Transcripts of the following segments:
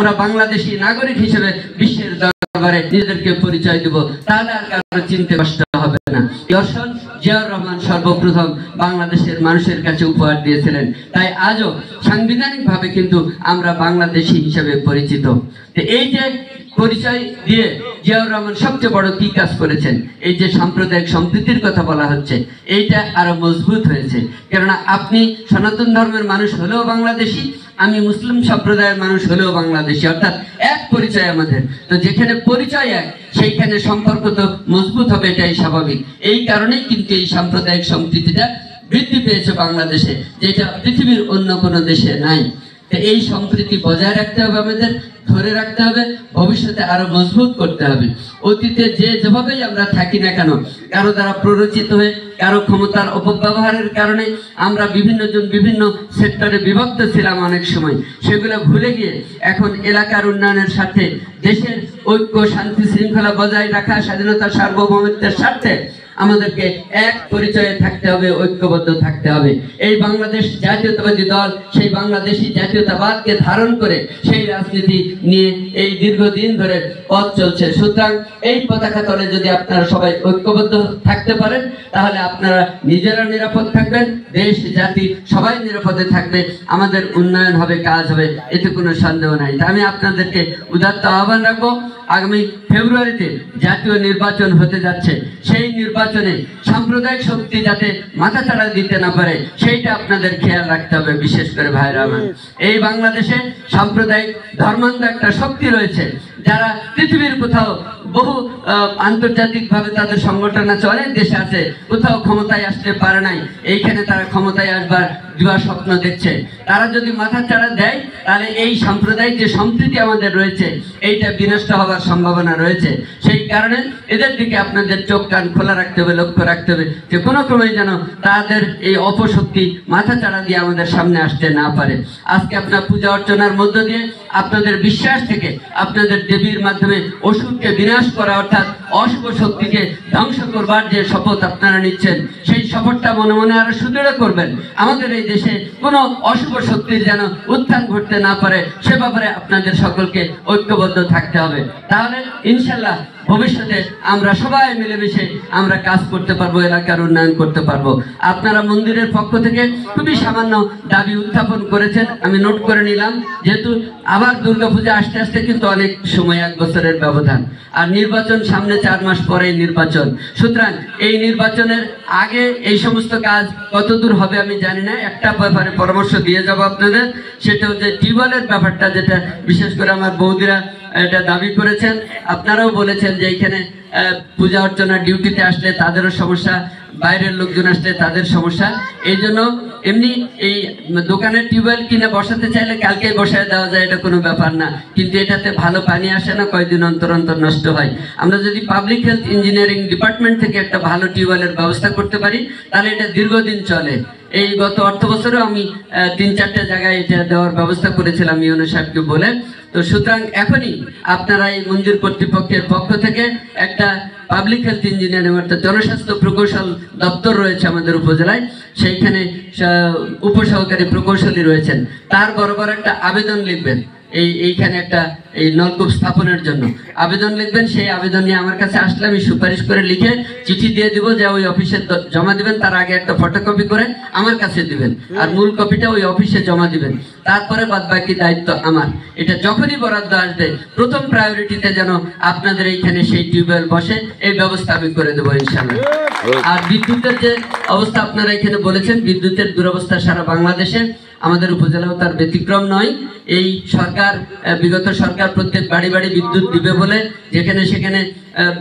আমরা বাংলাদেশি নাগরিক হিসেবে বিশ্বের দরবারে নিজেদেরকে পরিচয় দেব, তাহলে আর কারো চিনতে কষ্ট হবে না। দর্শন জিয়াউর রহমান সর্বপ্রথম বাংলাদেশের মানুষের কাছে উপহার দিয়েছিলেন, তাই আজও সাংবিধানিকভাবে কিন্তু আমরা বাংলাদেশি হিসেবে পরিচিত। এই যে পরিচয় দিয়ে জিয়াউর রহমান সবচেয়ে বড় কি কাজ করেছেন, এই যে সাম্প্রদায়িক সম্প্রীতির কথা বলা হচ্ছে, এইটা আরো মজবুত হয়েছে। কেননা আপনি সনাতন ধর্মের মানুষ হলেও বাংলাদেশি, আমি মুসলিম সম্প্রদায়ের মানুষ হলেও বাংলাদেশি, অর্থাৎ এক পরিচয় আমাদের। তো যেখানে পরিচয় এক, সেইখানে সম্পর্ক তো মজবুত হবে, এটাই স্বাভাবিক। এই কারণেই কিন্তু এই সাম্প্রদায়িক সম্প্রীতিটা বৃদ্ধি পেয়েছে বাংলাদেশে, যেটা পৃথিবীর অন্য কোনো দেশে নাই। এই সম্প্রীতি বজায় রাখতে হবে, আমাদের ধরে রাখতে হবে, ভবিষ্যতে আরো মজবুত করতে হবে। অতীতে যেভাবেই আমরা থাকি না কেন, কারো দ্বারা প্ররোচিত হয়ে, কারো ক্ষমতার অপব্যবহারের কারণে আমরা বিভিন্ন সেক্টরে বিভক্ত ছিলাম অনেক সময়। সেগুলো ভুলে গিয়ে এখন এলাকার উন্নয়নের স্বার্থে, দেশের ঐক্য, শান্তি শৃঙ্খলা বজায় রাখা, স্বাধীনতা সার্বভৌমত্বের স্বার্থে আমাদেরকে এক পরিচয়ে থাকতে হবে, ঐক্যবদ্ধ থাকতে হবে। এই বাংলাদেশ জাতীয়তাবাদী দল সেই বাংলাদেশি জাতীয়তাবাদকে ধারণ করে সেই রাজনীতি নিয়ে এই দীর্ঘদিন ধরে পথ চলছে। সুতরাং এই পতাকা তলে যদি আপনারা সবাই ঐক্যবদ্ধ থাকতে পারেন, তাহলে আপনারা নিজেরা নিরাপদ থাকবেন, দেশ জাতি সবাই নিরাপদে থাকবে, আমাদের উন্নয়ন হবে, কাজ হবে, এতে কোনো সন্দেহ নাই। আমি আপনাদেরকে উদাত্ত আহ্বান রাখবো, আগামী ফেব্রুয়ারিতে জাতীয় নির্বাচন হতে যাচ্ছে। সেই নির্বাচনে সাম্প্রদায়িক শক্তি যাতে মাথাচাড়া দিতে না পারে, সেইটা আপনাদের খেয়াল রাখতে হবে। বিশেষ করে ভাইরা আমার, এই বাংলাদেশে সাম্প্রদায়িক ধর্মান্ধ একটা শক্তি রয়েছে, যারা পৃথিবীর কোথাও বহু আন্তর্জাতিকভাবে তাদের সংগঠন আছে, অনেক দেশে আছে, কোথাও ক্ষমতায় আসতে পারে নাই, এইখানে তারা ক্ষমতায় আসবার দিবা স্বপ্ন দেখছে। তারা যদি মাথাচাড়া দেয়, তাহলে এই সাম্প্রদায়িক যে সম্প্রীতি আমাদের রয়েছে, এইটা বিনষ্ট হওয়ার সম্ভাবনা রয়েছে। সেই কারণে এদের দিকে আপনাদের চোখ কান খোলা রাখতে হবে, লক্ষ্য রাখতে হবে, যে কোনো ক্রমেই যেন তাদের এই অপশক্তি মাথাচাড়া দিয়ে আমাদের সামনে আসতে না পারে। আজকে আপনার পূজা অর্চনার মধ্য দিয়ে আপনাদের বিশ্বাস থেকে, আপনাদের দেবীর মাধ্যমে অসুরকে বিনাশ করা, অর্থাৎ অশুভ শক্তিকে ধ্বংস করবার যে শপথ আপনারা নিচ্ছেন, সেই শপথটা মনে মনে আরো সুদৃঢ় করবেন। আমাদের এই দেশে কোনো অশুভ শক্তির যেন উত্থান ঘটতে না পারে, সে ব্যাপারে আপনাদের সকলকে ঐক্যবদ্ধ থাকতে হবে। তাহলে ইনশাল্লাহ ভবিষ্যতে আমরা সবাই মিলেমিশে আমরা কাজ করতে পারবো, এলাকার উন্নয়ন করতে পারবো। আপনারা মন্দিরের পক্ষ থেকে খুবই সামান্য দাবি উত্থাপন করেছেন, আমি নোট করে নিলাম। যেহেতু আবার দুর্গাপূজা আসতে আসতে কিন্তু অনেক সময়, 1 বছরের ব্যবধান, আর নির্বাচন সামনে 4 মাস পরে নির্বাচন। সুতরাং এই নির্বাচনের আগে এই সমস্ত কাজ কতদূর হবে আমি জানি না। একটা ব্যাপারে পরামর্শ দিয়ে যাব আপনাদের, সেটা হচ্ছে টিউবওয়েলের ব্যাপারটা, যেটা বিশেষ করে আমার বৌদিরা এটা দাবি করেছেন, আপনারাও বলেছেন যে এখানে পূজা অর্চনা ডিউটিতে আসলে তাদেরও সমস্যা, বাইরের লোকজন আসলে তাদের সমস্যা। এই জন্য এমনি এই দোকানের টিউবওয়েল কিনে বসাতে চাইলে কালকে বসায় দেওয়া যায়, এটা কোনো ব্যাপার না, কিন্তু এটাতে ভালো পানি আসে না, কয়েকদিন অন্তর অন্তর নষ্ট হয়। আমরা যদি পাবলিক হেলথ ইঞ্জিনিয়ারিং ডিপার্টমেন্ট থেকে একটা ভালো টিউবওয়েলের ব্যবস্থা করতে পারি, তাহলে এটা দীর্ঘদিন চলে। এই গত অর্থ বছরেও আমি 3-4টে জায়গায় এটা দেওয়ার ব্যবস্থা করেছিলাম ইউনো সাহেবকে বলে। তো সুতরাং এখনই আপনারা এই মন্দির কর্তৃপক্ষের পক্ষ থেকে একটা পাবলিক হেলথ ইঞ্জিনিয়ারিং অর্থাৎ জনস্বাস্থ্য প্রকৌশল দপ্তর রয়েছে আমাদের উপজেলায়, সেইখানে উপসহকারী প্রকৌশলী রয়েছেন, তার বরাবর একটা আবেদন লিখবেন, এইখানে একটা এই নলকূপ স্থাপনের জন্য আবেদন লিখবেন। সেই আবেদন নিয়ে আমার কাছে আসলে আমি সুপারিশ করে লিখে চিঠি দিয়ে দিব, যে ওই অফিসে জমা দিবেন, তার আগে একটা ফটোকপি করে আমার কাছে দিবেন, আর মূল কপিটা ওই অফিসে জমা দিবেন। তারপরে বাদ বাকি দায়িত্ব আমার। এটা যখনই বরাদ্দ আসবে, প্রথম প্রায়োরিটিতে যেন আপনাদের এইখানে সেই টিউবওয়েল বসে, এই ব্যবস্থা আমি করে দেবো ইনশাআল্লাহ। আর বিদ্যুতের যে অবস্থা আপনারা এখানে বলেছেন, বিদ্যুতের দুরবস্থা সারা বাংলাদেশে, আমাদের উপজেলাও তার ব্যতিক্রম নয়। এই সরকার, বিগত সরকার প্রত্যেক বাড়ি বাড়ি বিদ্যুৎ দিবে বলে যেখানে সেখানে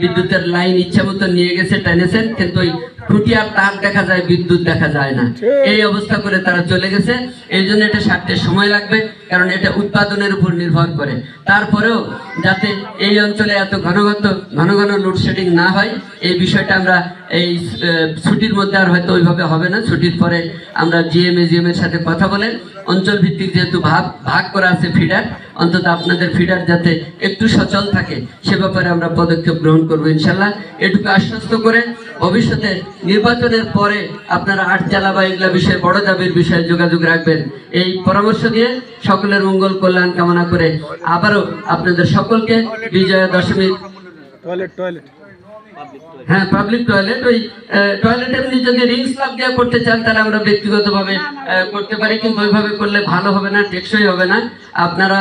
বিদ্যুতের লাইন ইচ্ছা মতো নিয়ে গেছে, টেনেছেন, কিন্তু ওই খুঁটি আর তার দেখা যায়, বিদ্যুৎ দেখা যায় না। এই অবস্থা করে তারা চলে গেছে। এই জন্য এটা সারতে সময় লাগবে, কারণ এটা উৎপাদনের উপর নির্ভর করে। তারপরেও যাতে এই অঞ্চলে এত ঘন ঘন লোডশেডিং না হয়, এই বিষয়টা আমরা এই ছুটির মধ্যে আর হয়তো ওইভাবে হবে না, ছুটির পরে আমরা জিএম এর সাথে কথা বলে অঞ্চল ভিত্তিক যেহেতু ভাগ করা আছে ফিডার, অন্তত আপনাদের ফিডার যাতে একটু সচল থাকে সে ব্যাপারে আমরা পদক্ষেপ গ্রহণ করবো ইনশাল্লাহ। এটুকু আশ্বস্ত করে ভবিষ্যতে নির্বাচনের পরে আপনারা আটচালা বা এগুলা বিষয়ে বড় দাবির বিষয়ে যোগাযোগ রাখবেন। এই পরামর্শ দিয়ে সকলের মঙ্গল কল্যাণ কামনা করে আবারও আপনাদের সকলকে বিজয়া দশমী। হ্যাঁ, পাবলিক টয়লেট, ওই টয়লেট এমনি যদি রিংস লাভ দিয়ে করতে চান তাহলে আমরা ব্যক্তিগতভাবে করতে পারি, কিন্তু ওইভাবে করলে ভালো হবে না, টেকসই হবে না। আপনারা